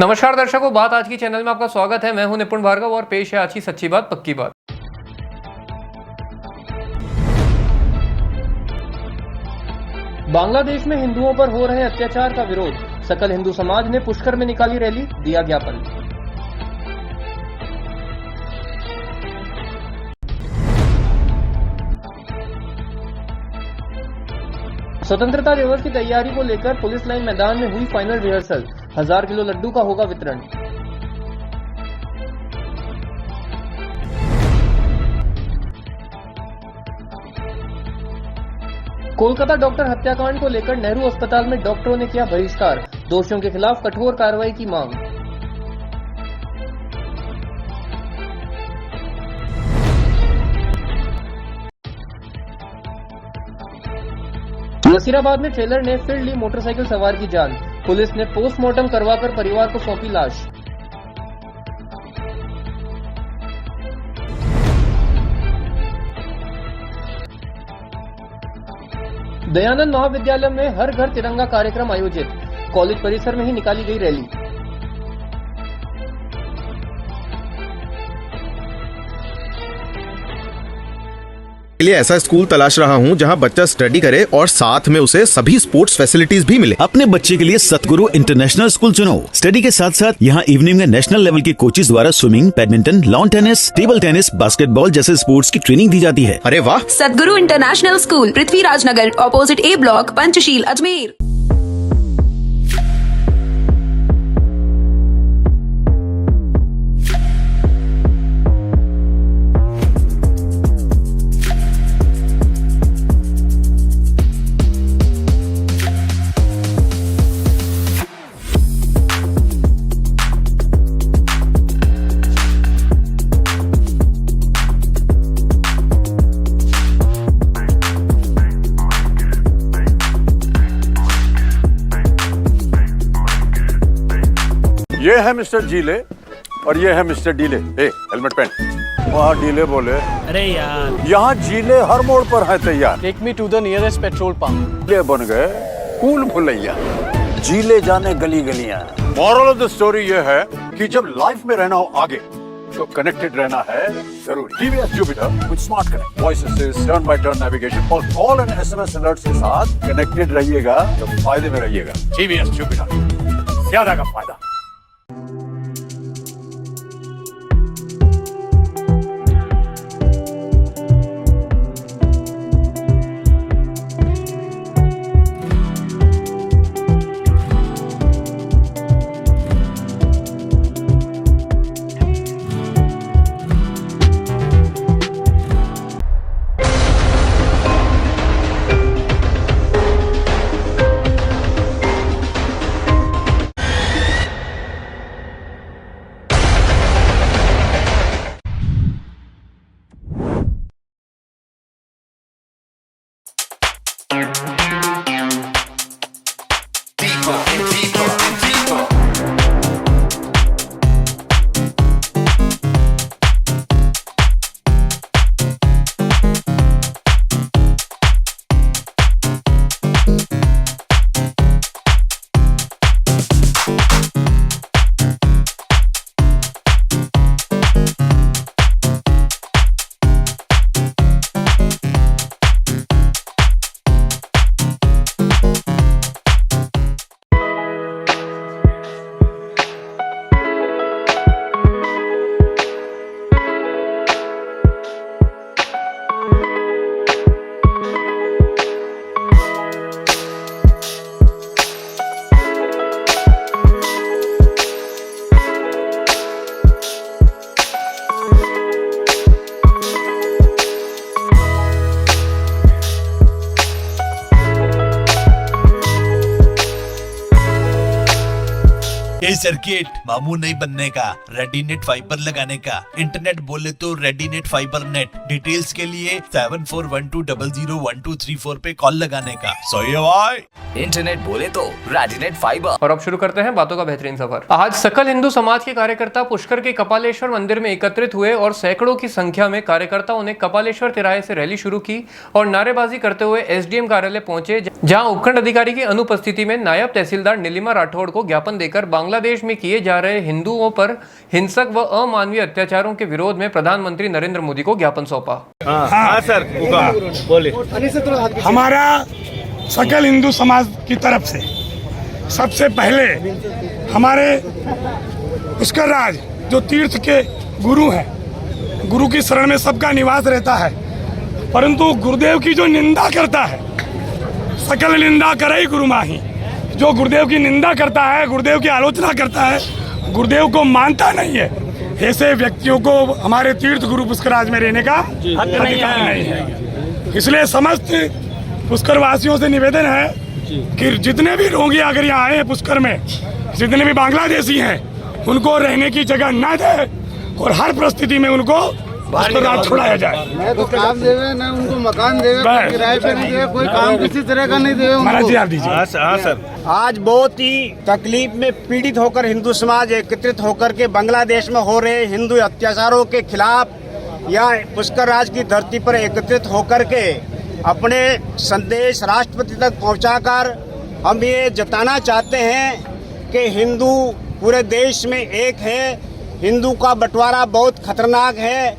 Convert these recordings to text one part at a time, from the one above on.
नमस्कार दर्शकों, बात आज की चैनल में आपका स्वागत है। मैं हूं निपुण भार्गव और पेश है आज की सच्ची बात पक्की बात। बांग्लादेश में हिंदुओं पर हो रहे अत्याचार का विरोध, सकल हिंदू समाज ने पुष्कर में निकाली रैली, दिया ज्ञापन। स्वतंत्रता दिवस की तैयारी को लेकर पुलिस लाइन मैदान में हुई फाइनल रिहर्सल, 1000 किलो लड्डू का होगा वितरण। कोलकाता डॉक्टर हत्याकांड को लेकर नेहरू अस्पताल में डॉक्टरों ने किया बहिष्कार, दोषियों के खिलाफ कठोर कार्रवाई की मांग। नसीराबाद में ट्रेलर ने फिर ली मोटरसाइकिल सवार की जान, पुलिस ने पोस्टमार्टम करवाकर परिवार को सौंपी लाश। दयानंद महाविद्यालय में हर घर तिरंगा कार्यक्रम आयोजित, कॉलेज परिसर में ही निकाली गई रैली। लिए ऐसा स्कूल तलाश रहा हूं जहां बच्चा स्टडी करे और साथ में उसे सभी स्पोर्ट्स फैसिलिटीज भी मिले। अपने बच्चे के लिए सतगुरु इंटरनेशनल स्कूल चुनो। स्टडी के साथ साथ यहाँ इवनिंग में नेशनल लेवल के कोचेज द्वारा swimming, badminton, lawn tennis, table tennis, basketball जैसे स्पोर्ट्स की ट्रेनिंग दी जाती है। अरे वाह! सतगुरु इंटरनेशनल स्कूल, पृथ्वीराज नगर, ऑपोजिट ए ब्लॉक, पंचशील, अजमेर। ये है मिस्टर जीले और ये है मिस्टर डीले। हेलमेट पहन। वहाँ डीले बोले, अरे यार, यहाँ जीले हर मोड़ पर है तैयार। Take me to the nearest petrol pump. ये बन गए कूल भुलैया, जीले जाने गली गलियां। मॉरल ऑफ द स्टोरी ये है कि जब लाइफ में रहना हो आगे तो कनेक्टेड रहना है जरूरी। TVS Jupiter with smart connect, voice assist, turn by turn navigation और कॉल एंड एसएमएस अलर्ट्स के साथ कनेक्टेड रहिएगा तो फायदे में रहिएगा। टीवीएस जुपिटर, ज्यादा का फायदा। ये सर्किट मामूल नहीं बनने का, रेडीनेट फाइबर लगाने का। इंटरनेट बोले तो रेडीनेट फाइबर नेट। डिटेल्स के लिए 7412001234 पे कॉल लगाने का। सही है भाई। इंटरनेट बोले तो रेडीनेट फाइबर। और अब शुरू करते हैं बातों का बेहतरीन सफर। आज सकल हिंदू समाज के कार्यकर्ता पुष्कर के कपालेश्वर मंदिर में एकत्रित हुए और सैकड़ों की संख्या में कार्यकर्ताओं ने कपालेश्वर तिराहे से रैली शुरू की और नारेबाजी करते हुए एसडीएम कार्यालय पहुंचे, जहां उपखंड अधिकारी की अनुपस्थिति में नायब तहसीलदार नीलिमा राठौड़ को ज्ञापन देकर बांग्लादेश बांग्लादेश में किए जा रहे हिंदुओं पर हिंसक व अमानवीय अत्याचारों के विरोध में प्रधानमंत्री नरेंद्र मोदी को ज्ञापन सौंपा। हमारा सकल हिंदू समाज की तरफ से सबसे पहले हमारे पुष्कर राज जो तीर्थ के गुरु हैं, गुरु की शरण में सबका निवास रहता है, परंतु गुरुदेव की जो निंदा करता है, सकल निंदा करे गुरु माही, जो गुरुदेव की निंदा करता है, गुरुदेव की आलोचना करता है, गुरुदेव को मानता नहीं है, ऐसे व्यक्तियों को हमारे तीर्थ गुरु पुष्कर राज में रहने का अधिकार नहीं है। इसलिए समस्त पुष्कर वासियों से निवेदन है कि जितने भी रोगी अगर यहाँ आए हैं पुष्कर में, जितने भी बांग्लादेशी हैं, उनको रहने की जगह न दे और हर परिस्थिति में उनको पुष्कर राज छुड़ाया जाए। न तो काम देवे, न उनको मकान देवे, किराए पे नहीं देवे, कोई काम किसी तरह का नहीं देवे। महाराज जी आप दीजिए। हाँ सर। आज बहुत ही तकलीफ में पीड़ित होकर हिंदू समाज एकत्रित होकर के बांग्लादेश में हो रहे हिंदू अत्याचारों के खिलाफ या पुष्कर राज की धरती पर एकत्रित होकर के अपने संदेश राष्ट्रपति तक पहुंचाकर हम ये जताना चाहते हैं कि हिंदू पूरे देश में एक है, हिंदू का बंटवारा बहुत खतरनाक है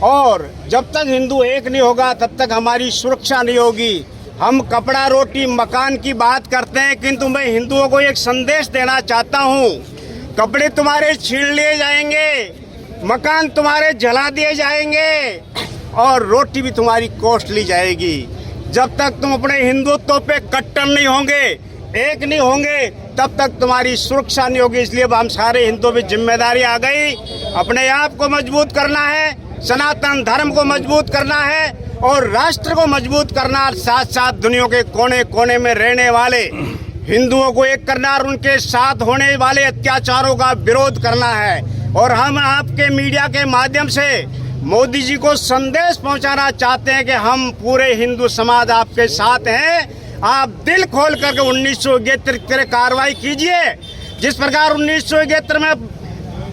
और जब तक हिंदू एक नहीं होगा तब तक हमारी सुरक्षा नहीं होगी। हम कपड़ा रोटी मकान की बात करते हैं, किंतु मैं हिंदुओं को एक संदेश देना चाहता हूँ, कपड़े तुम्हारे छीन लिए जाएंगे, मकान तुम्हारे जला दिए जाएंगे और रोटी भी तुम्हारी कोस्ट ली जाएगी। जब तक तुम अपने हिंदुत्व पे कट्टर नहीं होंगे, एक नहीं होंगे, तब तक तुम्हारी सुरक्षा नहीं होगी। इसलिए अब हम सारे हिंदुओं में जिम्मेदारी आ गई, अपने आप को मजबूत करना है, सनातन धर्म को मजबूत करना है और राष्ट्र को मजबूत करना, साथ साथ दुनिया के कोने कोने में रहने वाले हिंदुओं को एक करना और उनके साथ होने वाले अत्याचारों का विरोध करना है। और हम आपके मीडिया के माध्यम से मोदी जी को संदेश पहुंचाना चाहते हैं कि हम पूरे हिंदू समाज आपके साथ हैं। आप दिल खोल करके 1971 की कार्रवाई कीजिए। जिस प्रकार 1971 में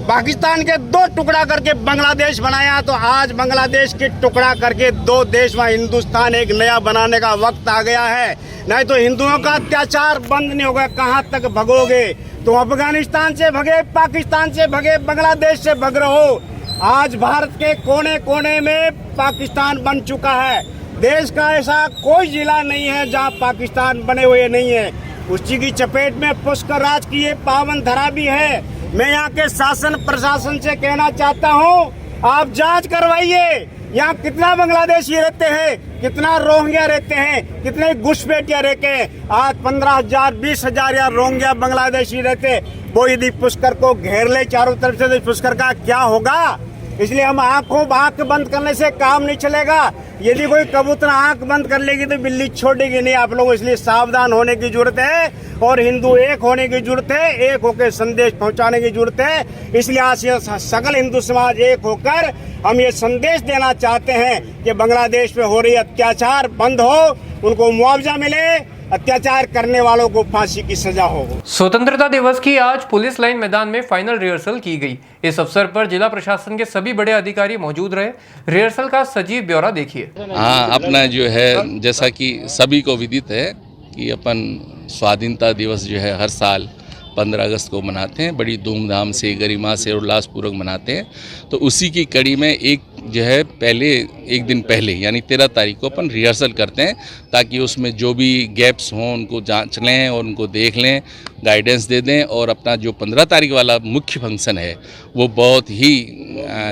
पाकिस्तान के 2 टुकड़ा करके बांग्लादेश बनाया, तो आज बांग्लादेश के टुकड़ा करके 2 देश में हिंदुस्तान एक नया बनाने का वक्त आ गया है। नहीं तो हिंदुओं का अत्याचार बंद नहीं होगा। कहाँ तक भगोगे? तुम अफगानिस्तान से भगे, पाकिस्तान से भगे, बांग्लादेश से भग रहे हो। आज भारत के कोने कोने में पाकिस्तान बन चुका है। देश का ऐसा कोई जिला नहीं है जहाँ पाकिस्तान बने हुए नहीं है। उसी की चपेट में पुष्कर राज की ये पावन धरा भी है। मैं यहाँ के शासन प्रशासन से कहना चाहता हूँ, आप जांच करवाइए, यहाँ कितना बांग्लादेशी रहते हैं, कितना रोहिंग्या रहते हैं, कितने घुसपैठिया रहते हैं। आज 15,000 20,000 या रोहिंग्या बांग्लादेशी रहते, वो यदि पुष्कर को घेर ले चारों तरफ से, तो पुष्कर का क्या होगा? इसलिए हम आंख बंद करने से काम नहीं चलेगा। यदि कोई कबूतर आंख बंद कर लेगी तो बिल्ली छोड़ेगी नहीं। आप लोग इसलिए सावधान होने की जरूरत है और हिंदू एक होने की जरूरत है, एक होकर संदेश पहुंचाने की जरूरत है। इसलिए आज सकल हिंदू समाज एक होकर हम ये संदेश देना चाहते हैं कि बांग्लादेश में हो रही अत्याचार बंद हो, उनको मुआवजा मिले, अत्याचार करने वालों को फांसी की सजा हो। स्वतंत्रता दिवस की आज पुलिस लाइन मैदान में फाइनल रिहर्सल की गई। इस अवसर पर जिला प्रशासन के सभी बड़े अधिकारी मौजूद रहे। रिहर्सल का सजीव ब्यौरा देखिए। हाँ, अपना जो है जैसा कि सभी को विदित है कि अपन स्वाधीनता दिवस जो है हर साल 15 अगस्त को मनाते हैं, बड़ी धूमधाम से, गरिमा से और उल्लासपूर्वक मनाते हैं। तो उसी की कड़ी में एक दिन पहले यानी 13 तारीख को अपन रिहर्सल करते हैं, ताकि उसमें जो भी गैप्स हों उनको जांच लें और उनको देख लें, गाइडेंस दे दें और अपना जो 15 तारीख वाला मुख्य फंक्शन है वो बहुत ही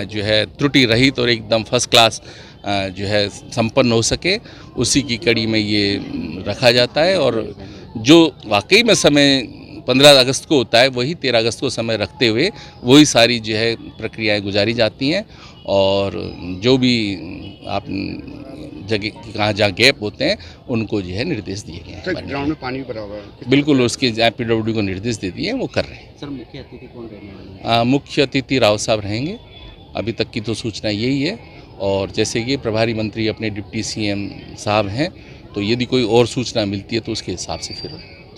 जो है त्रुटि रहित और एकदम फर्स्ट क्लास जो है संपन्न हो सके, उसी की कड़ी में ये रखा जाता है। और जो वाकई में समय 15 अगस्त को होता है वही 13 अगस्त को समय रखते हुए वही सारी जो है प्रक्रियाएं गुजारी जाती हैं और जो भी आप जगह कहाँ जहाँ गैप होते हैं उनको जो है निर्देश दिए गए हैं। ग्राउंड में पानी भरा हुआ है, बिल्कुल उसके PWD को निर्देश दे दिए हैं, वो कर रहे हैं। सर मुख्य अतिथि कौन रहेंगे? मुख्य अतिथि राव साहब रहेंगे, अभी तक की तो सूचना यही है। और जैसे कि प्रभारी मंत्री अपने डिप्टी CM साहब हैं, तो यदि कोई और सूचना मिलती है तो उसके हिसाब से फिर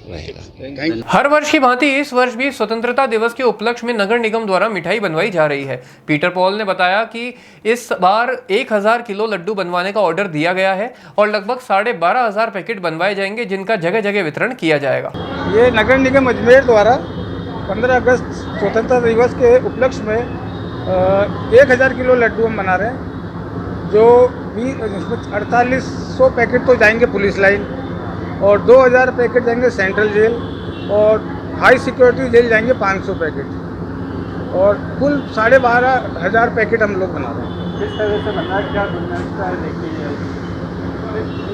रहेगा। हर वर्ष की भांति इस वर्ष भी स्वतंत्रता दिवस के उपलक्ष्य में नगर निगम द्वारा मिठाई बनवाई जा रही है। पीटर पॉल ने बताया कि इस बार 1000 किलो लड्डू बनवाने का ऑर्डर दिया गया है और लगभग 12,500 पैकेट बनवाए जाएंगे, जिनका जगह जगह वितरण किया जाएगा। ये नगर निगम अजमेर द्वारा 15 अगस्त स्वतंत्रता दिवस के उपलक्ष्य में 1000 किलो लड्डू हम बना रहे हैं, जो 4800 पैकेट तो जाएंगे पुलिस लाइन और 2000 पैकेट जाएंगे सेंट्रल जेल और हाई सिक्योरिटी जेल जाएंगे 500 पैकेट और कुल 12,500 पैकेट हम लोग बना रहे हैं। किस तरह से बना, क्या गुणवत्ता है देखी जाए?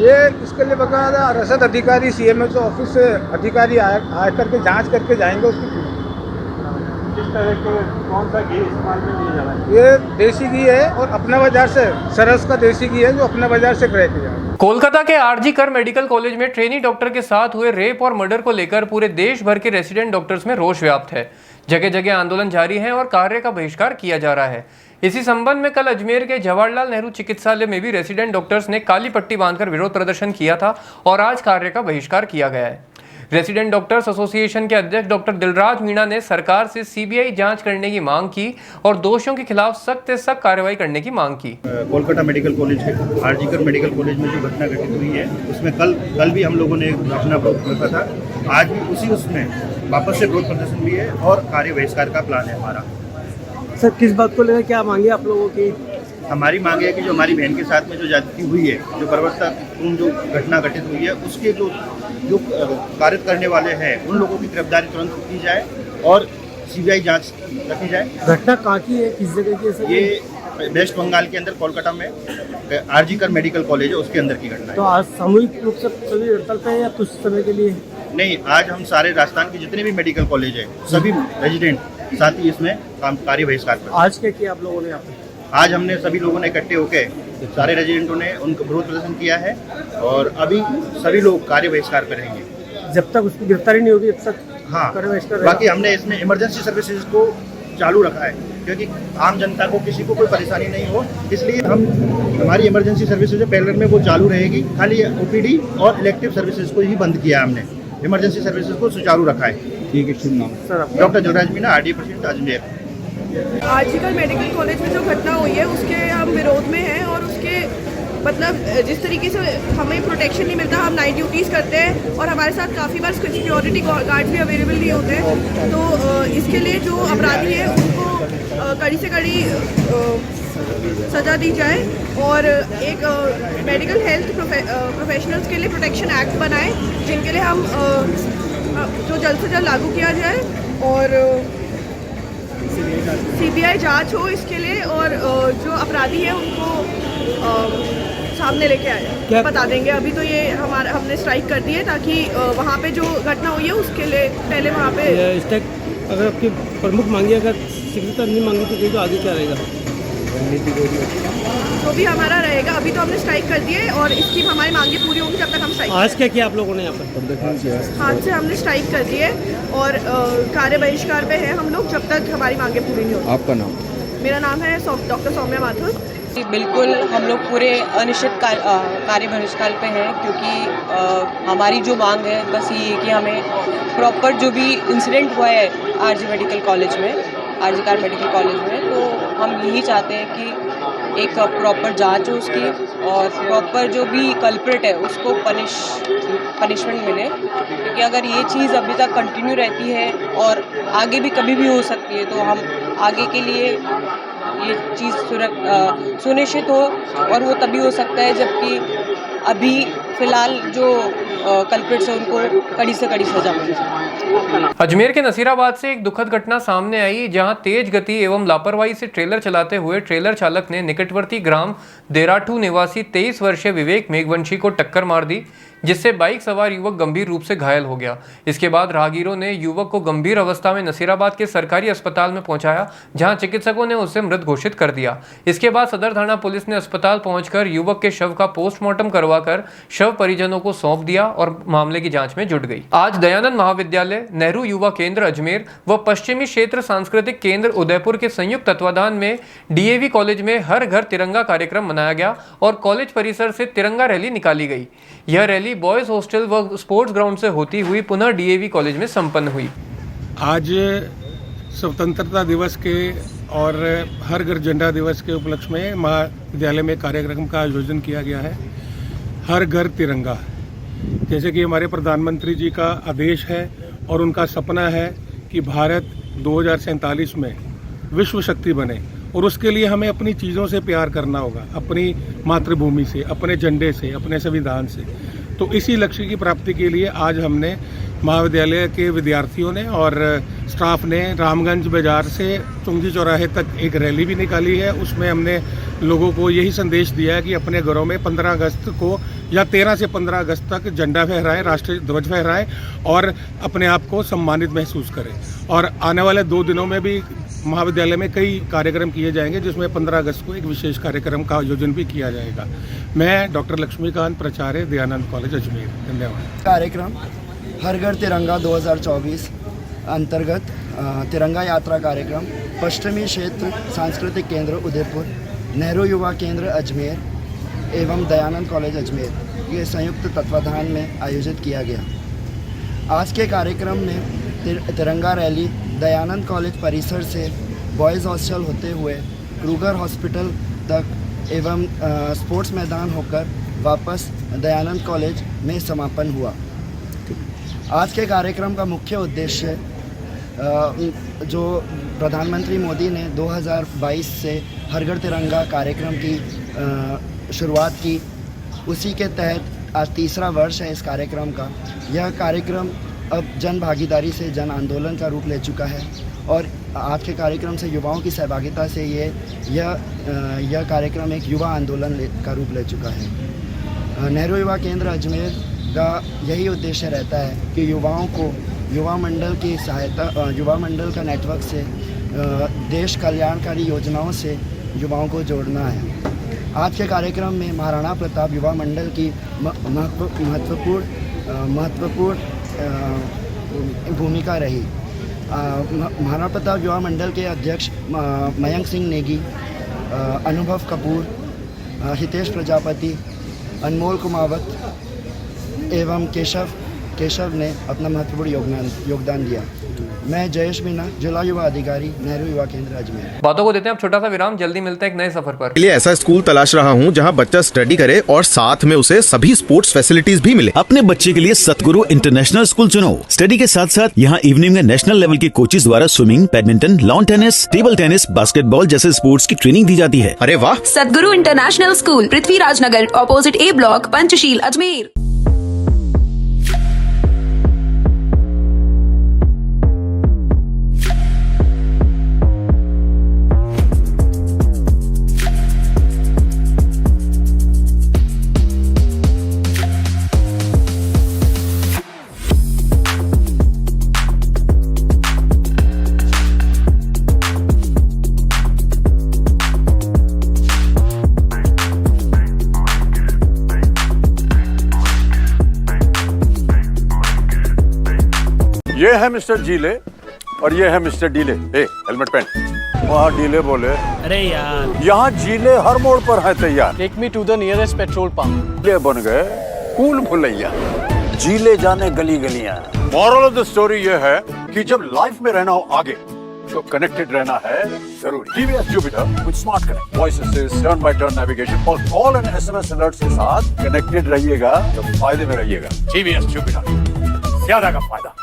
ये इसके लिए बकायदा रसद अधिकारी CMHO ऑफिस से अधिकारी आ करके जांच करके जाएंगे उसकी। किस तरह के कौन सा घी इस्तेमाल में लिया जा रहा है? ये देसी घी है और अपना बाजार से सरस का देसी घी है जो अपना बाजार से क्रय किया है। कोलकाता के आरजी कर मेडिकल कॉलेज में ट्रेनी डॉक्टर के साथ हुए रेप और मर्डर को लेकर पूरे देश भर के रेसिडेंट डॉक्टर्स में रोष व्याप्त है। जगह जगह आंदोलन जारी है और कार्य का बहिष्कार किया जा रहा है। इसी संबंध में कल अजमेर के जवाहरलाल नेहरू चिकित्सालय में भी रेसिडेंट डॉक्टर्स ने काली पट्टी बांधकर विरोध प्रदर्शन किया था और आज कार्य का बहिष्कार किया गया है। रेसिडेंट डॉक्टर्स एसोसिएशन के अध्यक्ष डॉक्टर दिलराज मीणा ने सरकार से CBI जांच करने की मांग की और दोषियों के खिलाफ सख्त से सख्त कार्रवाई करने की मांग की। कोलकाता मेडिकल कॉलेज के आरजी कर मेडिकल कॉलेज में जो घटना घटित हुई है उसमें कल भी हम लोगों ने अपना विरोध रखा था, आज भी उसमें वापस से विरोध प्रदर्शन भी है और कार्य बहिष्कार का प्लान है हमारा। सर, किस बात को लेकर क्या मांगे आप लोगों की? हमारी मांग है कि जो हमारी बहन के साथ में जो ज्यादती हुई है, जो बर्बरतापूर्ण जो घटना घटित हुई है, उसके जो कार्य करने वाले हैं उन लोगों की गिरफ्तारी तुरंत की जाए और CBI जांच रखी जाए। घटना कहाँ की है, किस जगह की है सर? ये वेस्ट बंगाल के अंदर कोलकाता में आरजी कर मेडिकल कॉलेज है, उसके अंदर की घटना है। तो आज सामूहिक रूप से सभी हड़ताल पे है या कुछ समय के लिए? नहीं, आज हम सारे राजस्थान के जितने भी मेडिकल कॉलेज है सभी रेजिडेंट साथ ही इसमें कार्य बहिष्कार कर। आज क्या किया आप लोगों ने यहाँ पे? आज हमने सभी लोगों ने इकट्ठे होकर सारे रेजिडेंटों ने उनका विरोध प्रदर्शन किया है और अभी सभी लोग कार्य बहिष्कार करेंगे जब तक उसकी गिरफ्तारी नहीं होगी तब तक। हाँ, कार्य बहिष्कार। बाकी हमने इसमें इमरजेंसी सर्विसेज को चालू रखा है क्योंकि आम जनता को किसी को कोई परेशानी नहीं हो, इसलिए हम हमारी इमरजेंसी सर्विसेज पहले में वो चालू रहेगी। खाली OPD और इलेक्टिव सर्विसेज को ही बंद किया हमने, इमरजेंसी सर्विसेज को सुचारू रखा है। ठीक है, शुभ नाम sir? Doctor Dilraj Meena, RD president Ajmer. RG Kar medical college में जो घटना हुई है उसके हम विरोध में हैं और उसके मतलब जिस तरीके से हमें प्रोटेक्शन नहीं मिलता, हम नाइट ड्यूटीज़ करते हैं और हमारे साथ काफ़ी बार सिक्योरिटी गार्ड भी अवेलेबल नहीं होते हैं, तो इसके लिए जो अपराधी है उनको कड़ी से कड़ी सज़ा दी जाए और एक मेडिकल हेल्थ प्रोफेशनल्स के लिए प्रोटेक्शन एक्ट बनाए जिनके लिए हम जो जल्द से जल्द लागू किया जाए और CBI जांच हो इसके लिए और जो अपराधी है उनको सामने लेके आए, बता देंगे। अभी तो ये हमने स्ट्राइक कर दी है ताकि वहाँ पे जो घटना हुई है उसके लिए पहले वहाँ पे अगर आपकी प्रमुख मांगी अगर शीघ्रता नहीं मांगी तो आगे क्या रहेगा? तो भी हमारा रहेगा। अभी तो हमने स्ट्राइक कर दी है और इसकी हमारी मांगे पूरी होंगी तब तक हम स्ट्राइक। आज क्या किया आप लोगों ने यहाँ पर? आज से हमने स्ट्राइक कर दी है और कार्य बहिष्कार पे है हम लोग जब तक हमारी मांगे पूरी नहीं होती। आपका नाम? मेरा नाम है डॉक्टर सौम्या माथुर। बिल्कुल, हम लोग पूरे अनिश्चित कार्य बहिष्कार पे हैं क्योंकि हमारी जो मांग है बस ये है कि हमें प्रॉपर जो भी इंसिडेंट हुआ है आरजी मेडिकल कॉलेज में, आरजी कर मेडिकल कॉलेज में, तो हम यही चाहते हैं कि एक प्रॉपर जांच हो उसकी और प्रॉपर जो भी कल्प्रिट है उसको पनिशमेंट मिले क्योंकि अगर ये चीज़ अभी तक कंटिन्यू रहती है और आगे भी कभी भी हो सकती है तो हम आगे के लिए ये चीज़ सुनिश्चित हो और वो तभी हो सकता है जबकि अभी फ़िलहाल जो कल्प्रिट्स हैं उनको कड़ी से कड़ी सजा मिले। अजमेर के नसीराबाद से एक दुखद घटना सामने आई जहां तेज गति एवं लापरवाही से ट्रेलर चलाते हुए ट्रेलर चालक ने निकटवर्ती ग्राम देराठू निवासी 23 वर्षीय विवेक मेघवंशी को टक्कर मार दी जिससे बाइक सवार युवक गंभीर रूप से घायल हो गया। इसके बाद राहगीरों ने युवक को गंभीर अवस्था में नसीराबाद के सरकारी अस्पताल में पहुंचाया जहां चिकित्सकों ने उसे मृत घोषित कर दिया। इसके बाद सदर थाना पुलिस ने अस्पताल पहुंचकर युवक के शव का पोस्टमार्टम करवाकर शव परिजनों को सौंप दिया और मामले की जांच में जुट गई। आज दयानंद महाविद्यालय, नेहरू युवा केंद्र अजमेर व पश्चिमी क्षेत्र सांस्कृतिक केंद्र उदयपुर के संयुक्त तत्वाधान में DAV कॉलेज में हर घर तिरंगा कार्यक्रम मनाया गया और कॉलेज परिसर से तिरंगा रैली निकाली गई। यह रैली बॉयज हॉस्टल व स्पोर्ट्स ग्राउंड से होती हुई पुनः DAV कॉलेज में संपन्न हुई। आज स्वतंत्रता दिवस के और हर घर झंडा दिवस के उपलक्ष्य में महाविद्यालय में कार्यक्रम का आयोजन किया गया है, हर घर तिरंगा। जैसे कि हमारे प्रधानमंत्री जी का आदेश है और उनका सपना है कि भारत 2047 में विश्व शक्ति बने, और उसके लिए हमें अपनी चीज़ों से प्यार करना होगा, अपनी मातृभूमि से, अपने झंडे से, अपने संविधान से। तो इसी लक्ष्य की प्राप्ति के लिए आज हमने महाविद्यालय के विद्यार्थियों ने और स्टाफ ने रामगंज बाजार से चुंगी चौराहे तक एक रैली भी निकाली है। उसमें हमने लोगों को यही संदेश दिया है कि अपने घरों में 15 अगस्त को या 13 से 15 अगस्त तक झंडा फहराएं, राष्ट्रीय ध्वज फहराएं और अपने आप को सम्मानित महसूस करें। और आने वाले 2 दिनों में भी महाविद्यालय में कई कार्यक्रम किए जाएंगे, जिसमें 15 अगस्त को एक विशेष कार्यक्रम का आयोजन भी किया जाएगा। मैं डॉक्टर लक्ष्मीकांत, प्राचार्य दयानंद कॉलेज अजमेर। धन्यवाद। कार्यक्रम हर घर तिरंगा 2024 अंतर्गत तिरंगा यात्रा कार्यक्रम पश्चिमी क्षेत्र सांस्कृतिक केंद्र उदयपुर, नेहरू युवा केंद्र अजमेर एवं दयानंद कॉलेज अजमेर के संयुक्त तत्वाधान में आयोजित किया गया। आज के कार्यक्रम में तिरंगा रैली दयानंद कॉलेज परिसर से बॉयज़ हॉस्टल होते हुए क्रूगर हॉस्पिटल तक एवं स्पोर्ट्स मैदान होकर वापस दयानंद कॉलेज में समापन हुआ। आज के कार्यक्रम का मुख्य उद्देश्य जो प्रधानमंत्री मोदी ने 2022 से हर घर तिरंगा कार्यक्रम की शुरुआत की, उसी के तहत आज तीसरा वर्ष है इस कार्यक्रम का। यह कार्यक्रम अब जन भागीदारी से जन आंदोलन का रूप ले चुका है और आज के कार्यक्रम से युवाओं की सहभागिता से यह कार्यक्रम एक युवा आंदोलन का रूप ले चुका है। नेहरू युवा केंद्र अजमेर का यही उद्देश्य रहता है कि युवाओं को युवा मंडल की सहायता, युवा मंडल का नेटवर्क से देश कल्याणकारी योजनाओं से युवाओं को जोड़ना है। आज के कार्यक्रम में महाराणा प्रताप युवा मंडल की महत्वपूर्ण भूमिका रही। महाराणा प्रताप युवा मंडल के अध्यक्ष मयंक सिंह नेगी, अनुभव कपूर, हितेश प्रजापति, अनमोल कुमावत एवं केशव ने अपना महत्वपूर्ण योगदान दिया। मैं जयेश मीना, जिला युवा अधिकारी, नेहरू युवा केंद्र अजमेर। बातों को देते हैं अब छोटा सा विराम, जल्दी मिलते हैं एक नए सफर पर। के लिए ऐसा स्कूल तलाश रहा हूँ जहाँ बच्चा स्टडी करे और साथ में उसे सभी स्पोर्ट्स फैसिलिटीज भी मिले। अपने बच्चे के लिए सतगुरु इंटरनेशनल स्कूल चुनो। स्टडी के साथ साथ यहाँ इवनिंग में नेशनल लेवल के कोचेज द्वारा swimming, badminton, lawn tennis, table tennis, basketball जैसे स्पोर्ट्स की ट्रेनिंग दी जाती है। अरे वाह। सतगुरु इंटरनेशनल स्कूल, पृथ्वीराज नगर, ऑपोजिट ए ब्लॉक, पंचशील, अजमेर। ये है मिस्टर जीले और ये है मिस्टर डीले। हेलमेट पहन। वहाँ डीले बोले, अरे यार, यहाँ जीले हर मोड़ पर है तैयार। Take me to the nearest petrol pump. ये बन गए कूल भुलैया। जीले जाने गली गलियां। मॉरल ऑफ द स्टोरी ये है कि जब लाइफ में रहना हो आगे तो कनेक्टेड रहना है जरूरी। TVS Jupiter with smart connect, voice assist, turn by turn navigation और कॉल एंड एसएमएस अलर्ट्स के साथ कनेक्टेड रहिएगा तो फायदे में रहिएगा। टीवीएस जुपिटर, ज्यादा का फायदा।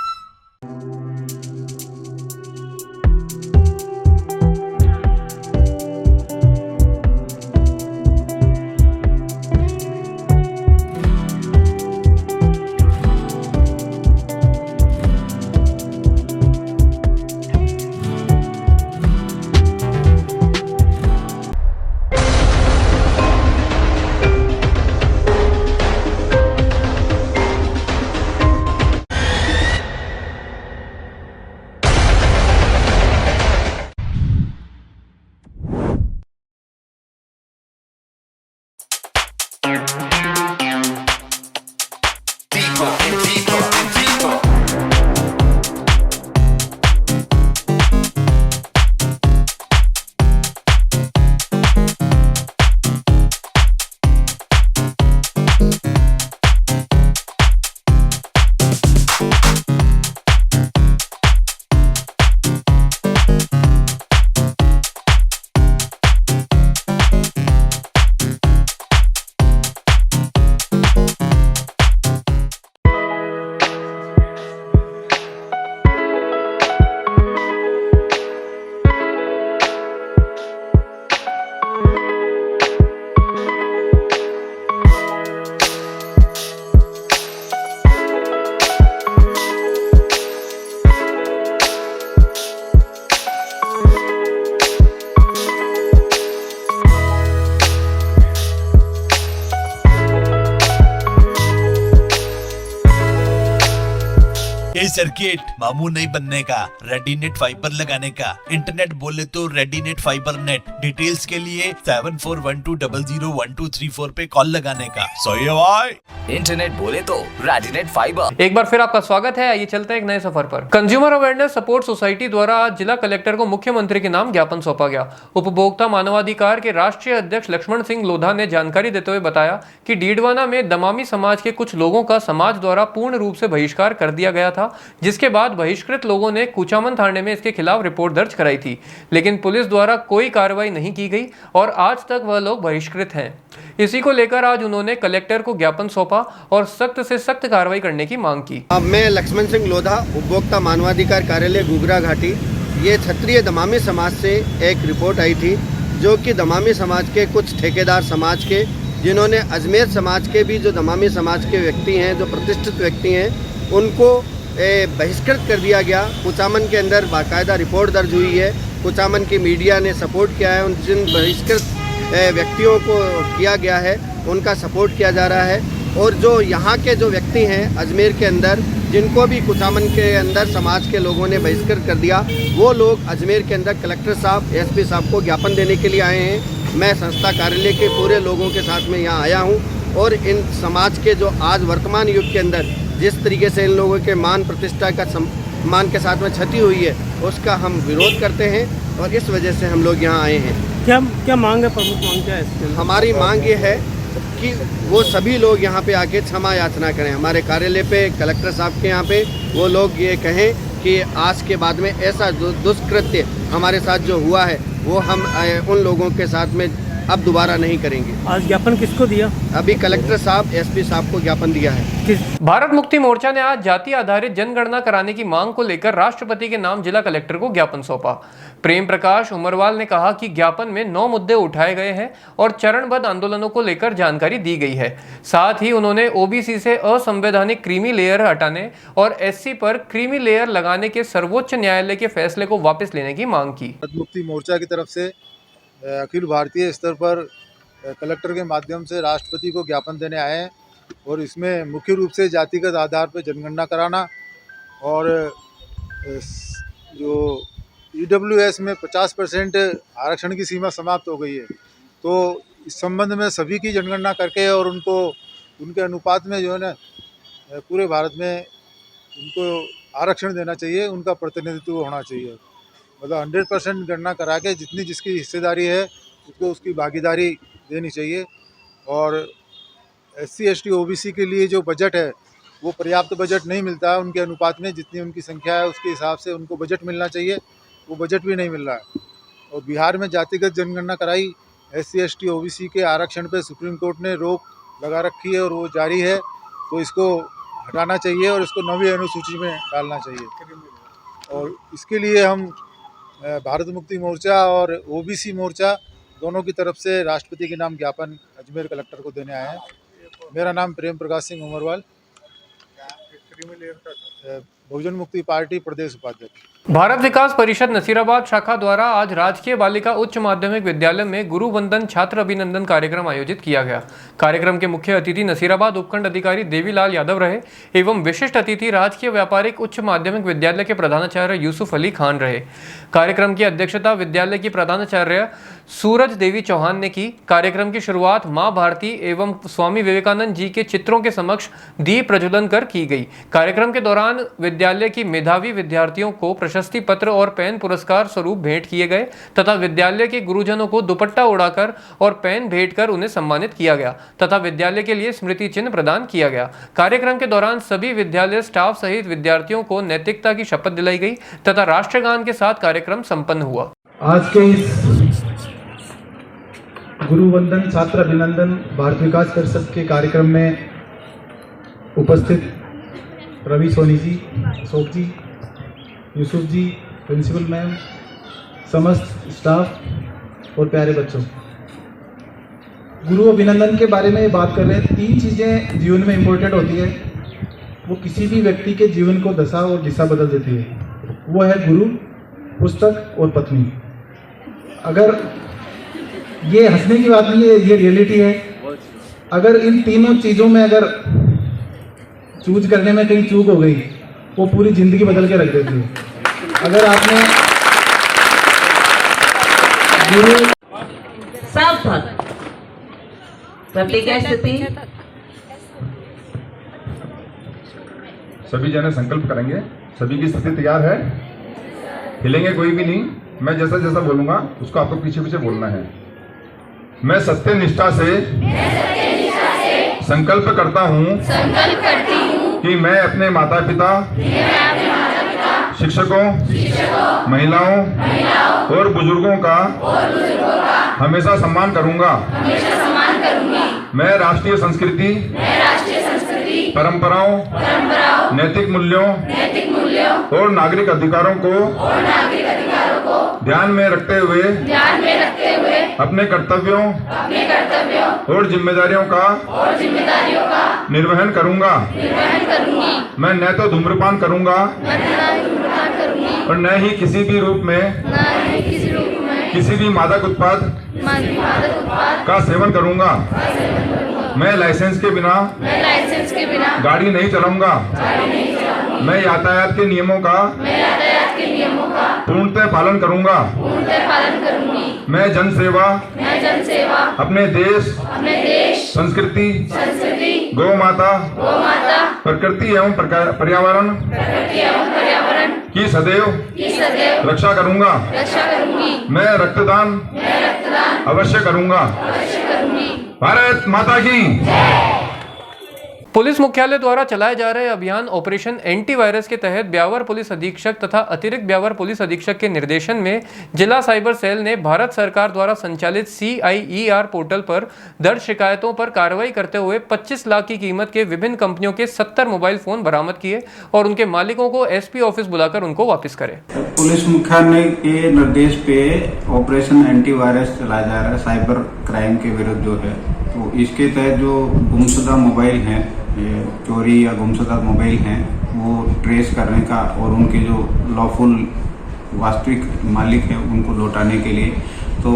टीचर किट, मामू नहीं बनने का, रेडीनेट फाइबर लगाने का, इंटरनेट बोले तो रेडीनेट फाइबर नेट। डिटेल्स के लिए 7412001234 पे कॉल लगाने का। सही है भाई। इंटरनेट बोले तो रेडीनेट फाइबर। एक बार फिर आपका स्वागत है। आइए चलते हैं एक नए सफर पर। कंज्यूमर अवेयरनेस सपोर्ट सोसाइटी द्वारा आज जिला कलेक्टर को मुख्यमंत्री के नाम ज्ञापन सौंपा गया। उपभोक्ता मानवाधिकार के राष्ट्रीय अध्यक्ष लक्ष्मण सिंह लोधा ने जानकारी देते हुए बताया कि डीडवाना में दमामी समाज के कुछ लोगों का समाज द्वारा पूर्ण रूप से बहिष्कार कर दिया गया था, जिसके बाद बहिष्कृत लोगों ने कुचामन थाने में इसके खिलाफ रिपोर्ट दर्ज कराई थी, लेकिन पुलिस द्वारा कोई कार्रवाई नहीं की गई और आज तक वह लोग बहिष्कृत हैं। इसी को लेकर आज उन्होंने कलेक्टर को ज्ञापन सौंपा और सख्त से सख्त कार्रवाई करने की मांग की। अब मैं लक्ष्मण सिंह लोधा, उपभोक्ता मानवाधिकार कार्यालय गुगरा घाटी। ये क्षत्रिय दमामी समाज से एक रिपोर्ट आई थी, जो कि दमामी समाज के कुछ ठेकेदार समाज के, जिन्होंने अजमेर समाज के भी जो दमामी समाज के व्यक्ति हैं, जो प्रतिष्ठित व्यक्ति हैं, उनको बहिष्कृत कर दिया गया। कुचामन के अंदर बाकायदा रिपोर्ट दर्ज हुई है। कुचामन की मीडिया ने सपोर्ट किया है। उन जिन बहिष्कृत व्यक्तियों को किया गया है उनका सपोर्ट किया जा रहा है। और जो यहाँ के जो व्यक्ति हैं अजमेर के अंदर, जिनको भी कुचामन के अंदर समाज के लोगों ने बहिष्कृत कर दिया, वो लोग अजमेर के अंदर कलेक्टर साहब, एसपी साहब को ज्ञापन देने के लिए आए हैं। मैं संस्था कार्यालय के पूरे लोगों के साथ में यहाँ आया हूँ और इन समाज के जो आज वर्तमान युग के अंदर जिस तरीके से इन लोगों के मान प्रतिष्ठा का सम्मान के साथ में क्षति हुई है, उसका हम विरोध करते हैं और इस वजह से हम लोग यहाँ आए हैं। क्या मांग है, प्रमुख मांग क्या है? हमारी मांग ये है कि वो सभी लोग यहाँ पे आके क्षमा याचना करें। हमारे कार्यालय पे, कलेक्टर साहब के यहाँ पे वो लोग ये कहें कि आज के बाद में ऐसा दुष्कृत्य हमारे साथ जो हुआ है वो हम उन लोगों के साथ में अब दोबारा नहीं करेंगे। आज ज्ञापन किसको दिया? अभी कलेक्टर साहब, एसपी साहब को ज्ञापन दिया है। भारत मुक्ति मोर्चा ने आज जाति आधारित जनगणना कराने की मांग को लेकर राष्ट्रपति के नाम जिला कलेक्टर को ज्ञापन सौंपा। प्रेम प्रकाश उमरवाल ने कहा कि ज्ञापन में 9 मुद्दे उठाए गए हैं और चरणबद्ध आंदोलनों को लेकर जानकारी दी गई है। साथ ही उन्होंने ओबीसी से असंवैधानिक क्रीमी लेयर हटाने और एससी पर क्रीमी लेयर लगाने के सर्वोच्च न्यायालय के फैसले को वापस लेने की मांग की। भारत मुक्ति मोर्चा की तरफ से अखिल भारतीय स्तर पर कलेक्टर के माध्यम से राष्ट्रपति को ज्ञापन देने आए हैं और इसमें मुख्य रूप से जातिगत आधार पर जनगणना कराना और जो ईडब्ल्यूएस में 50% आरक्षण की सीमा समाप्त हो गई है, तो इस संबंध में सभी की जनगणना करके और उनको उनके अनुपात में जो है ना पूरे भारत में उनको आरक्षण देना चाहिए, उनका प्रतिनिधित्व होना चाहिए। मतलब 100% गणना करा के जितनी जिसकी हिस्सेदारी है उसको उसकी भागीदारी देनी चाहिए। और SC ST OBC के लिए जो बजट है वो पर्याप्त बजट नहीं मिलता है, उनके अनुपात में जितनी उनकी संख्या है उसके हिसाब से उनको बजट मिलना चाहिए, वो बजट भी नहीं मिल रहा है। और बिहार में जातिगत जनगणना कराई, SC ST OBC के आरक्षण पे सुप्रीम कोर्ट ने रोक लगा रखी है और वो जारी है, तो इसको हटाना चाहिए और इसको 9वीं अनुसूची में डालना चाहिए। और इसके लिए हम भारत मुक्ति मोर्चा और OBC मोर्चा दोनों की तरफ से राष्ट्रपति के नाम ज्ञापन अजमेर कलेक्टर को देने आए हैं। मेरा नाम प्रेम प्रकाश सिंह उमरवाल, बहुजन मुक्ति पार्टी प्रदेश उपाध्यक्ष। भारत विकास परिषद नसीराबाद शाखा द्वारा आज राजकीय बालिका उच्च माध्यमिक विद्यालय में गुरु वंदन छात्र अभिनंदन कार्यक्रम आयोजित किया गया। कार्यक्रम के मुख्य अतिथि नसीराबाद उपखंड अधिकारी देवीलाल यादव रहे एवं विशिष्ट अतिथि राजकीय व्यापारिक उच्च माध्यमिक विद्यालय के प्रधानाचार्य यूसुफ अली खान रहे। कार्यक्रम की अध्यक्षता विद्यालय की प्रधानाचार्य सूरज देवी चौहान ने की। कार्यक्रम की शुरुआत माँ भारती एवं स्वामी विवेकानंद जी के चित्रों के समक्ष दीप प्रज्वलन कर की गई। कार्यक्रम के दौरान विद्यालय की मेधावी विद्यार्थियों को प्रशस्ति पत्र और पेन पुरस्कार स्वरूप भेंट किए गए तथा विद्यालय के गुरुजनों को दुपट्टा उड़ाकर और पेन भेंट कर उन्हें सम्मानित किया गया तथा विद्यालय के लिए स्मृति चिन्ह प्रदान किया गया। कार्यक्रम के दौरान सभी विद्यालय स्टाफ सहित विद्यार्थियों को नैतिकता की शपथ दिलाई गई तथा राष्ट्रगान के साथ कार्यक्रम संपन्न हुआ। आज के इस गुरु वंदन छात्र अभिनंदन भारत विकास परिषद के कार्यक्रम में उपस्थित रवि सोनी जी, अशोक जी, यूसुफ जी, प्रिंसिपल मैम, समस्त स्टाफ और प्यारे बच्चों, गुरु अभिनंदन के बारे में बात कर रहे हैं। 3 चीज़ें जीवन में इम्पोर्टेंट होती है, वो किसी भी व्यक्ति के जीवन को दशा और दिशा बदल देती है। वो है गुरु, पुस्तक और पत्नी। अगर ये हंसने की बात नहीं है, ये रियलिटी है। अगर इन तीनों चीज़ों में अगर चूज करने में कहीं चूक हो गई वो पूरी ज़िंदगी बदल के रख देती है। अगर आपने गुरु सावधान स्थिति सभी जने संकल्प करेंगे। सभी की स्थिति तैयार है? हिलेंगे कोई भी नहीं। मैं जैसा जैसा बोलूंगा उसको आपको पीछे पीछे बोलना है। मैं सत्य निष्ठा से संकल्प करती हूँ कि मैं अपने माता पिता, शिक्षकों, महिलाओं और बुजुर्गों का हमेशा सम्मान करूंगा। मैं राष्ट्रीय संस्कृति, परंपराओं, नैतिक मूल्यों और नागरिक अधिकारों को ध्यान में रखते हुए अपने कर्तव्यों और जिम्मेदारियों का निर्वहन करूंगा। मैं न तो धूम्रपान करूंगा और न ही किसी भी रूप में किसी भी मादक उत्पाद का सेवन करूंगा। मैं लाइसेंस के बिना गाड़ी नहीं चलाऊंगा। मैं यातायात के नियमों का पूर्णतः पालन करूंगा। मैं जन सेवा अपने देश, संस्कृति, गौ माता, प्रकृति एवं पर्यावरण की सदैव रक्षा करूंगा। मैं रक्तदान अवश्य करूंगा। भारत माता की। पुलिस मुख्यालय द्वारा चलाए जा रहे अभियान ऑपरेशन एंटीवायरस के तहत ब्यावर पुलिस अधीक्षक तथा अतिरिक्त ब्यावर पुलिस अधीक्षक के निर्देशन में जिला साइबर सेल ने भारत सरकार द्वारा संचालित CIER पोर्टल पर दर्ज शिकायतों पर कार्रवाई करते हुए 25 लाख की कीमत के विभिन्न कंपनियों के 70 मोबाइल फोन बरामद किए और उनके मालिकों को SP ऑफिस बुलाकर उनको वापस करे। पुलिस मुख्यालय के निर्देश पे ऑपरेशन एंटीवायरस चलाया जा रहा है साइबर क्राइम के विरुद्ध जो है। तो इसके तहत जो गुमशुदा मोबाइल हैं, चोरी या गुमशुदा मोबाइल हैं, वो ट्रेस करने का और उनके जो लॉफुल वास्तविक मालिक हैं उनको लौटाने के लिए तो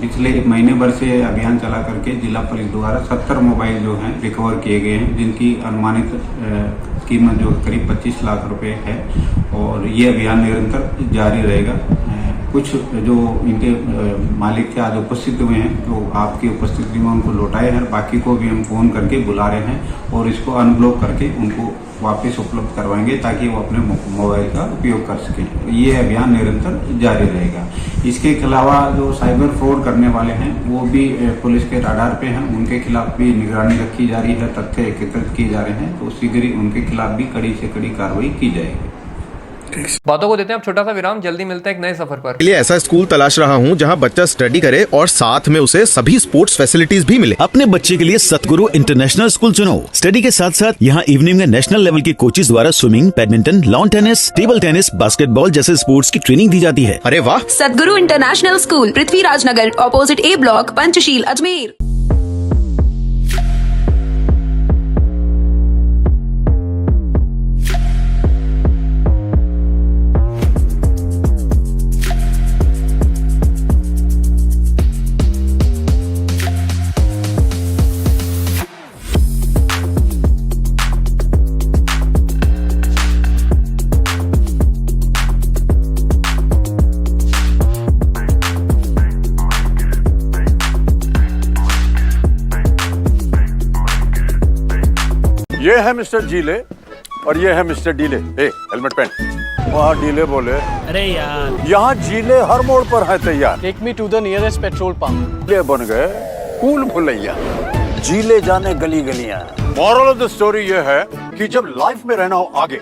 पिछले एक महीने भर से अभियान चला करके जिला पुलिस द्वारा 70 मोबाइल जो हैं रिकवर किए गए हैं, जिनकी अनुमानित कीमत जो करीब 25 लाख रुपए है। और ये अभियान निरंतर जारी रहेगा। कुछ जो इनके मालिक थे आज उपस्थित हुए हैं, तो आपकी उपस्थिति में उनको लौटाए हैं। बाकी को भी हम फोन करके बुला रहे हैं और इसको अनब्लॉक करके उनको वापस उपलब्ध करवाएंगे ताकि वो अपने मोबाइल का उपयोग कर सकें। ये अभियान निरंतर जारी रहेगा। इसके अलावा जो साइबर फ्रॉड करने वाले हैं वो भी पुलिस के राडार पे हैं, उनके खिलाफ भी निगरानी रखी जा रही है, तथ्य एकत्रित किए जा रहे हैं। तो शीघ्र ही उनके खिलाफ भी कड़ी से कड़ी कार्रवाई की जाएगी। बातों को देते हैं अब छोटा सा विराम। जल्दी मिलते हैं एक नए सफर पर। लिए ऐसा स्कूल तलाश रहा हूँ जहाँ बच्चा स्टडी करे और साथ में उसे सभी स्पोर्ट्स फैसिलिटीज भी मिले। अपने बच्चे के लिए सतगुरु इंटरनेशनल स्कूल चुनो। स्टडी के साथ साथ यहाँ इवनिंग में नेशनल लेवल के कोचेज द्वारा swimming, badminton, lawn tennis, table tennis, basketball जैसे स्पोर्ट्स की ट्रेनिंग दी जाती है। अरे वाह। सतगुरु international school, Prithviraj Nagar, opposite A block, Panchsheel, Ajmer. ये है मिस्टर जीले और ये है मिस्टर डीले। हेलमेट पहन। वहाँ डीले बोले अरे यार, यहाँ जीले हर मोड़ पर है तैयार। Take me to the nearest petrol pump. ये बन गए कूल भुलैया। जीले जाने गली गलियां। मॉरल ऑफ द स्टोरी ये है कि जब लाइफ में रहना हो आगे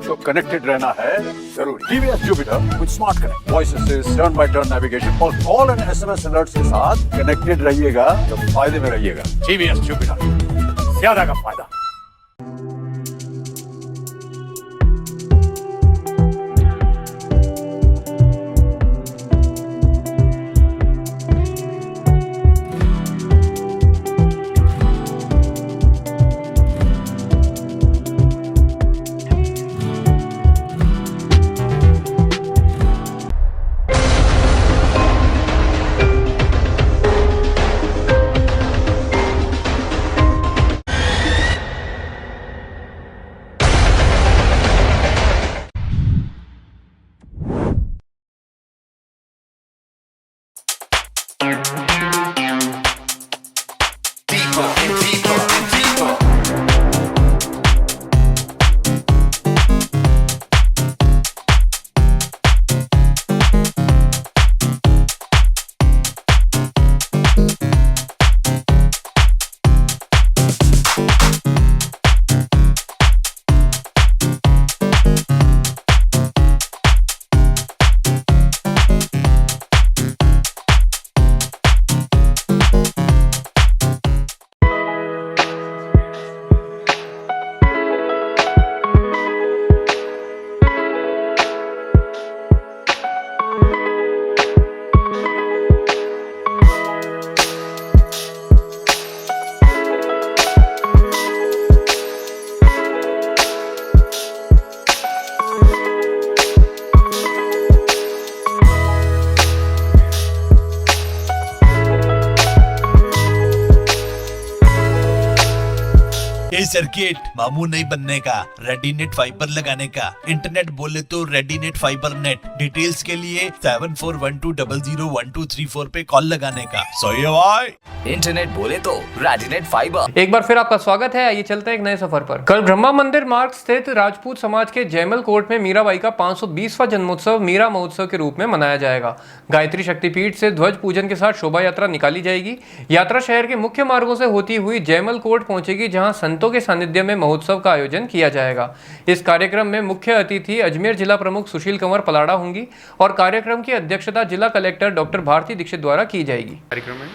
तो कनेक्टेड रहना है जरूरी। TVS Jupiter with smart connect, voice assist, turn by turn navigation और कॉल एंड SMS अलर्ट्स के साथ कनेक्टेड रहिएगा तो फायदे में रहिएगा। TVS Jupiter, ज्यादा का फायदा। सर्किट, मामू नहीं बनने का, रेडीनेट फाइबर लगाने का, इंटरनेट बोले तो रेडीनेट फाइबर नेट। डिटेल्स के लिए 7412001234 पे कॉल लगाने का। सही है भाई। इंटरनेट बोले तो रेडीनेट फाइबर। एक बार फिर आपका स्वागत है। आइए चलते हैं एक नए सफर पर। कल ब्रह्मा मंदिर मार्ग स्थित राजपूत समाज के जयमल कोर्ट में मीराबाई का 520वां जन्मोत्सव मीरा महोत्सव के रूप में मनाया जाएगा। गायत्री शक्तिपीठ से ध्वज पूजन के साथ शोभा यात्रा निकाली जाएगी। यात्रा शहर के मुख्य मार्गों से होती हुई जयमल कोर्ट पहुंचेगी, जहां संतों के सानिध्य में महोत्सव का आयोजन किया जाएगा। इस कार्यक्रम में मुख्य अतिथि अजमेर जिला प्रमुख सुशील कंवर पलाड़ा होंगी और कार्यक्रम की अध्यक्षता जिला कलेक्टर डॉक्टर भारती दीक्षित द्वारा की जाएगी। कार्यक्रम में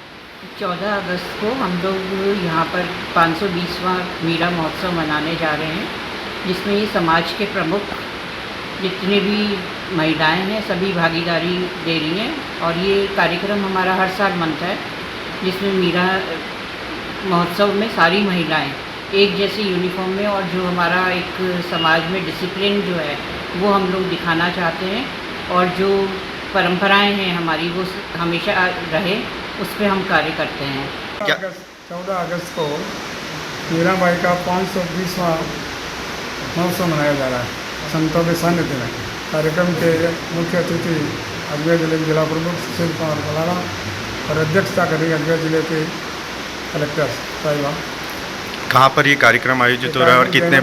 14 अगस्त को हम लोग यहाँ पर 520वां मीरा महोत्सव मनाने जा रहे हैं, जिसमें ये समाज के प्रमुख जितने भी महिलाएं हैं सभी भागीदारी दे रही हैं। और ये कार्यक्रम हमारा हर साल मनता है, जिसमें मीरा महोत्सव में सारी महिलाएं एक जैसी यूनिफॉर्म में, और जो हमारा एक समाज में डिसिप्लिन जो है वो हम लोग दिखाना चाहते हैं, और जो परंपराएं हैं हमारी वो हमेशा रहे, उस पर हम कार्य करते हैं। 14 अगस्त को मीराबाई का 520वां महोत्सव मनाया जा रहा है संतों के सानिध्य में। कार्यक्रम के मुख्य अतिथि अजमेर जिले के जिला प्रमुख सुशील कुमार पलाड़ा और अध्यक्षता करेंगे अजमेर जिले के कलेक्टर साहिबा। कहाँ पर ये कार्यक्रम आयोजित हो रहा है और कितने?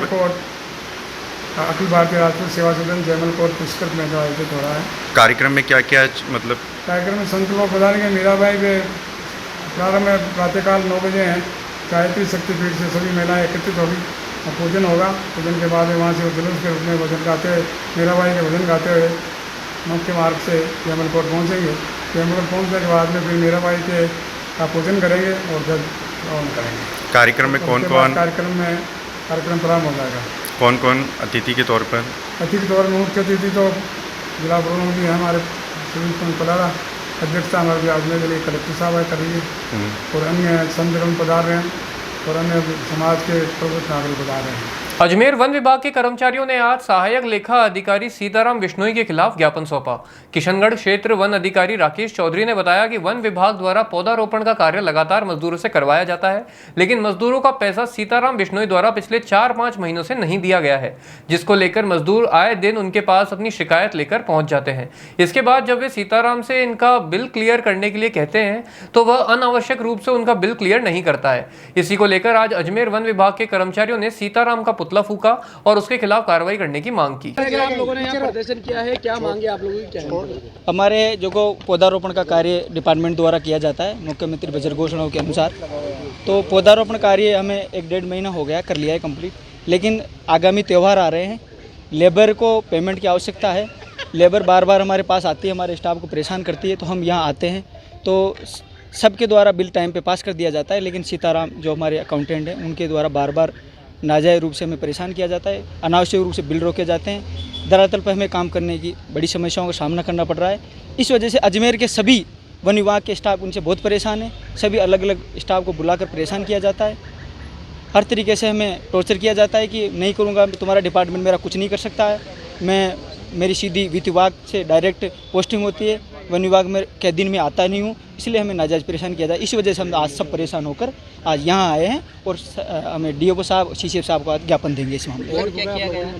अखिल भारतीय राजपूत सेवा सदन जयमल कोर्ट पुष्कर में जो आयोजित हो रहा है। कार्यक्रम में क्या क्या मतलब? कार्यक्रम में संत लोग बता रहे हैं मीराबाई के प्रारंभ में प्रातःकाल 9 बजे हैं। गायत्री शक्तिपीठ से सभी महिलाएं एकत्रित होगी और पूजन होगा। पूजन के बाद वहाँ से जुलूस के रूप में भजन गाते हुए मीराबाई के भजन गाते हुए मुख्य मार्ग से जयमल कोर्ट पहुँचेंगे। जयमल कोर्ट पहुँचने के बाद में फिर मीराबाई के का पूजन करेंगे और जब करेंगे। कार्यक्रम में कौन कौन? कार्यक्रम प्रारंभ हो जाएगा। कौन कौन अतिथि के तौर पर? अतिथि के तौर में मुख्य अतिथि तो जिला प्रमुख भी हैं हमारे सुशील कुमार पलाड़ा, अध्यक्षता हमारे अजमेर जिले कलेक्टर साहब है करेंगे, और अन्य संतगण पधार रहे हैं और अन्य समाज के प्रमुख नागरिक पधार रहे हैं। अजमेर वन विभाग के कर्मचारियों ने आज सहायक लेखा अधिकारी सीताराम बिश्नोई के खिलाफ ज्ञापन सौंपा। किशनगढ़ क्षेत्र वन अधिकारी राकेश चौधरी ने बताया कि वन विभाग द्वारा पौधारोपण का कार्य लगातार मजदूरों से करवाया जाता है, लेकिन मजदूरों का पैसा सीताराम बिश्नोई द्वारा पिछले 4-5 महीनों से नहीं दिया गया है, जिसको लेकर मजदूर आए दिन उनके पास अपनी शिकायत लेकर पहुंच जाते हैं। इसके बाद जब वे सीताराम से इनका बिल क्लियर करने के लिए कहते हैं तो वह अनावश्यक रूप से उनका बिल क्लियर नहीं करता है। इसी को लेकर आज अजमेर वन विभाग के कर्मचारियों ने सीताराम का पुतला फूका और उसके खिलाफ कार्रवाई करने की मांग की। आप लोगों ने यहाँ प्रदर्शन किया है, क्या मांगे आप लोगों की क्या है? हमारे जो को पौधारोपण का कार्य डिपार्टमेंट द्वारा किया जाता है मुख्यमंत्री बजट घोषणाओं के अनुसार, तो पौधारोपण कार्य हमें 1-1.5 महीना हो गया, कर लिया है कंप्लीट। लेकिन आगामी त्यौहार आ रहे हैं, लेबर को पेमेंट की आवश्यकता है। लेबर बार बार हमारे पास आती है, हमारे स्टाफ को परेशान करती है, तो हम यहाँ आते हैं तो सबके द्वारा बिल टाइम पे पास कर दिया जाता है, लेकिन सीताराम जो हमारे अकाउंटेंट हैं उनके द्वारा बार बार नाजायज़ रूप से हमें परेशान किया जाता है, अनावश्यक रूप से बिल रोके जाते हैं। धरातल पर हमें काम करने की बड़ी समस्याओं का सामना करना पड़ रहा है। इस वजह से अजमेर के सभी वन विभाग के स्टाफ उनसे बहुत परेशान है। सभी अलग अलग स्टाफ को बुलाकर परेशान किया जाता है, हर तरीके से हमें टॉर्चर किया जाता है कि नहीं करूँगा तुम्हारा डिपार्टमेंट मेरा कुछ नहीं कर सकता है। मेरी सीधी वित्त विभाग से डायरेक्ट पोस्टिंग होती है, वन विभाग में के दिन में आता नहीं हूँ, इसलिए हमें नाजायज़ परेशान किया जाए। इस वजह से हम आज सब परेशान होकर आज यहाँ आए हैं और हमें डीओ साहब CCF साहब को ज्ञापन देंगे इस मामले में।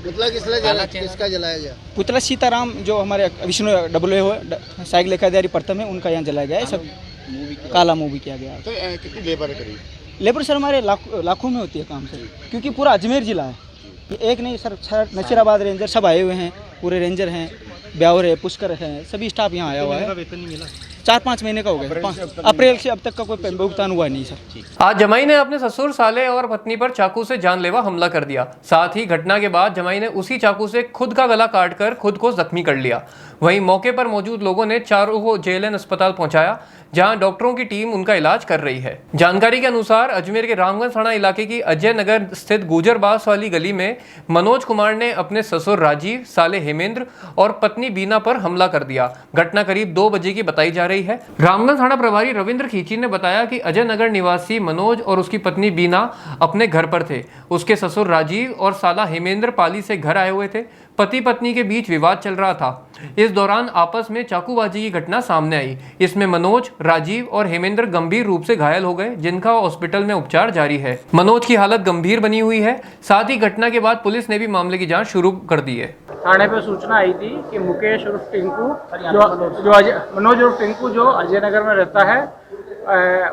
पुतला किसका जलाया गया? पुतला सीताराम जो हमारे विष्णु WO सहायक लेखा अधिकारी प्रथम है उनका यहाँ जलाया गया है। सब काला मूवी किया गया। तो कितनी लेबर करी? लेबर सर हमारे लाखों में होती है काम सर, क्योंकि पूरा अजमेर ज़िला है, ये एक नहीं सर, नशीराबाद रेंजर सब आए हुए हैं, पूरे रेंजर हैं, ब्यावर है, पुष्कर है, सभी स्टाफ यहाँ आया हुआ है। 4-5 महीने का हो गया, अप्रैल से अब तक का कोई भुगतान हुआ नहीं सर। आज जमाई ने अपने ससुर, साले और पत्नी पर चाकू से जानलेवा हमला कर दिया। साथ ही घटना के बाद जमाई ने उसी चाकू से खुद का गला काटकर खुद को जख्मी कर लिया। वहीं मौके पर मौजूद लोगों ने चारों को JLN अस्पताल पहुंचाया, जहां डॉक्टरों की टीम उनका इलाज कर रही है। जानकारी के अनुसार अजमेर के रामगंज थाना इलाके की अजय नगर स्थित गुजरबास वाली गली में मनोज कुमार ने अपने ससुर राजीव, साले हेमेंद्र और पत्नी बीना पर हमला कर दिया। घटना करीब 2 बजे की बताई जा रही है। रामगंज थाना प्रभारी रविंद्र खींची ने बताया कि अजय नगर निवासी मनोज और उसकी पत्नी बीना अपने घर पर थे। उसके ससुर राजीव और साला हेमेंद्र पाली से घर आए हुए थे। पति पत्नी के बीच विवाद चल रहा था। इस दौरान आपस में चाकूबाजी की घटना सामने आई। इसमें मनोज, राजीव और हेमेंद्र गंभीर रूप से घायल हो गए, जिनका हॉस्पिटल में उपचार जारी है। मनोज की हालत गंभीर बनी हुई है। साथ ही घटना के बाद पुलिस ने भी मामले की जांच शुरू कर दी है। थाने पे सूचना आई थी कि मुकेश उर्फ टिंकू मनोज उर्फ टिंकू जो अजय नगर में रहता है,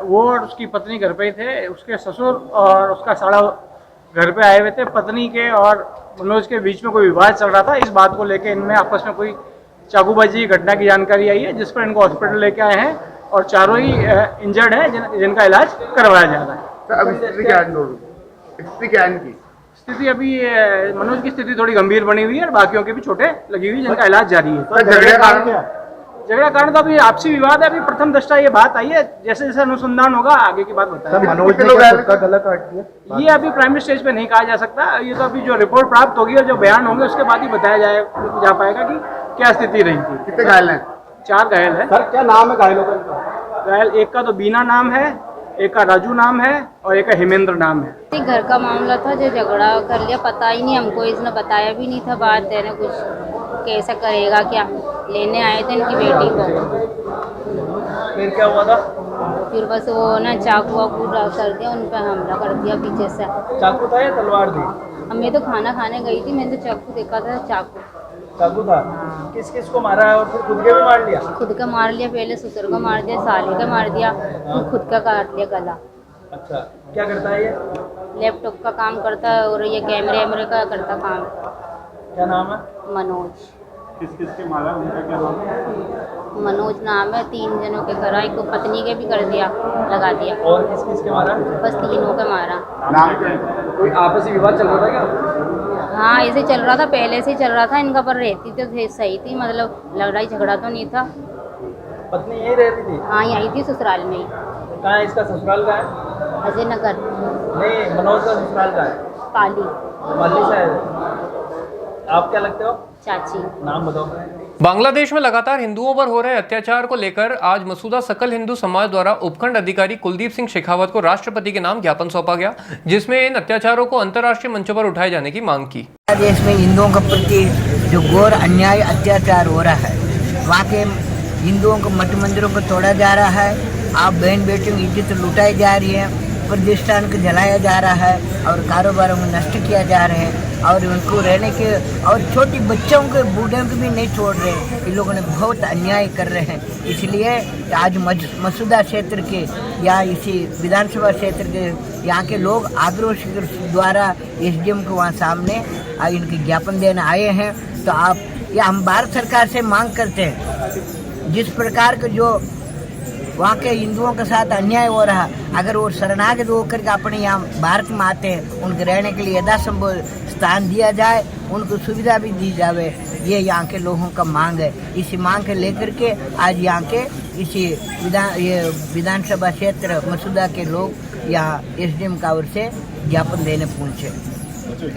वो और उसकी पत्नी घर पे ही थे। उसके ससुर और उसका साला घर पे आए हुए थे। पत्नी के और मनोज के बीच में कोई विवाद चल रहा था। इस बात को लेकर इनमें आपस में कोई चाकूबाजी की घटना की जानकारी आई है, जिस पर इनको हॉस्पिटल लेके आए हैं और चारों ही इंजर्ड हैं, जिनका इलाज करवाया जा रहा है। अब स्थिति क्या है इनकी? स्थिति अभी मनोज की स्थिति थोड़ी गंभीर बनी हुई है और बाकियों के भी चोटें लगी हुई, जिनका इलाज जारी है। झगड़ा कारण तो अभी आपसी विवाद है। अभी प्रथम दृष्टा ये बात आई है, जैसे जैसे अनुसंधान होगा आगे की बात बताएंगे। मनोज ने का गला काट दिया, ये अभी प्राइमरी स्टेज पे नहीं कहा जा सकता। ये तो अभी जो रिपोर्ट प्राप्त होगी और जो बयान होंगे उसके बाद ही बताया जा पाएगा कि क्या स्थिति रही थी। कितने घायल हैं? 4 घायल है। सर क्या नाम है घायलों का? घायल एक का तो बीना नाम है, एक का राजू नाम है और एक का हेमेंद्र नाम है। घर का मामला था जो झगड़ा कर लिया, पता ही नहीं हमको, इसने बताया भी नहीं था बात। देने कुछ कैसे करेगा, क्या लेने आए थे इनकी बेटी को। फिर क्या हुआ था? फिर बस वो ना चाकू वाकू कर दिया, उन पर हमला कर दिया पीछे से। चाकू था या तलवार थी? मैं तो खाना खाने गई थी, मैंने तो चाकू देखा था। चाकू था। किस किस को मारा है और फिर खुद के भी मार लिया? खुद का मार लिया, पहले ससुर को मार दिया, साले का मार दिया, फिर खुद का काट लिया गला। अच्छा, क्या करता है ये? लैपटॉप का काम करता है और ये कैमरे वैमरे का करता काम। क्या नाम है? मनोज। किस किस के मारा, उनका क्या नाम है? मनोज नाम है। 3 जनों के करा, एक को पत्नी के भी कर दिया, लगा दिया। और किस किस के मारा? बस 3 के मारा। नाम क्या है? कोई आपसी विवाद चल रहा था क्या? हाँ, ऐसे चल रहा था, पहले से चल रहा था इनका, पर रहती तो सही थी, मतलब लड़ाई झगड़ा तो नहीं था। पत्नी यही रहती थी? हाँ, यही थी ससुराल में ही। कहाँ है इसका ससुराल? का है अजय नगर। नहीं, मनोज का ससुराल का है? पाली। पाली से है। आप क्या लगते हो? चाची। नाम बताओ। बांग्लादेश में लगातार हिंदुओं पर हो रहे अत्याचार को लेकर आज मसूदा सकल हिंदू समाज द्वारा उपखंड अधिकारी कुलदीप सिंह शेखावत को राष्ट्रपति के नाम ज्ञापन सौंपा गया, जिसमें इन अत्याचारों को अंतर्राष्ट्रीय मंचों पर उठाए जाने की मांग की। देश में हिंदुओं के प्रति जो घोर अन्याय अत्याचार हो रहा है, वहाँ के हिंदुओं को मठ मंदिरों को तोड़ा जा रहा है, आप बहन बेटियों की इज्जत लुटाई जा रही है, प्रतिष्ठान को जलाया जा रहा है और कारोबारों को नष्ट किया जा रहा है और उनको रहने के और छोटी बच्चों के बूढ़ों को भी नहीं छोड़ रहे। इन लोगों ने बहुत अन्याय कर रहे हैं। इसलिए आज मसूदा क्षेत्र के या इसी विधानसभा क्षेत्र के यहाँ के लोग आक्रोश द्वारा SDM को वहाँ सामने इनके ज्ञापन देने आए हैं। तो आप या हम भारत सरकार से मांग करते हैं, जिस प्रकार के जो वहाँ के हिंदुओं के साथ अन्याय हो रहा, अगर वो शरणागत होकर के अपने यहाँ भारत में आते हैं, उनके रहने के लिए यथासंभव स्थान दिया जाए, उनको सुविधा भी दी जावे। ये यहाँ के लोगों का मांग है। इसी मांग के लेकर के आज यहाँ के इसी विधानसभा क्षेत्र मसूदा के लोग यहाँ SDM का ओर से ज्ञापन देने पहुँचे।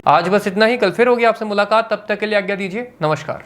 आज बस इतना ही। कल फिर होगी आपसे मुलाकात, तब तक के लिए आज्ञा दीजिए। नमस्कार।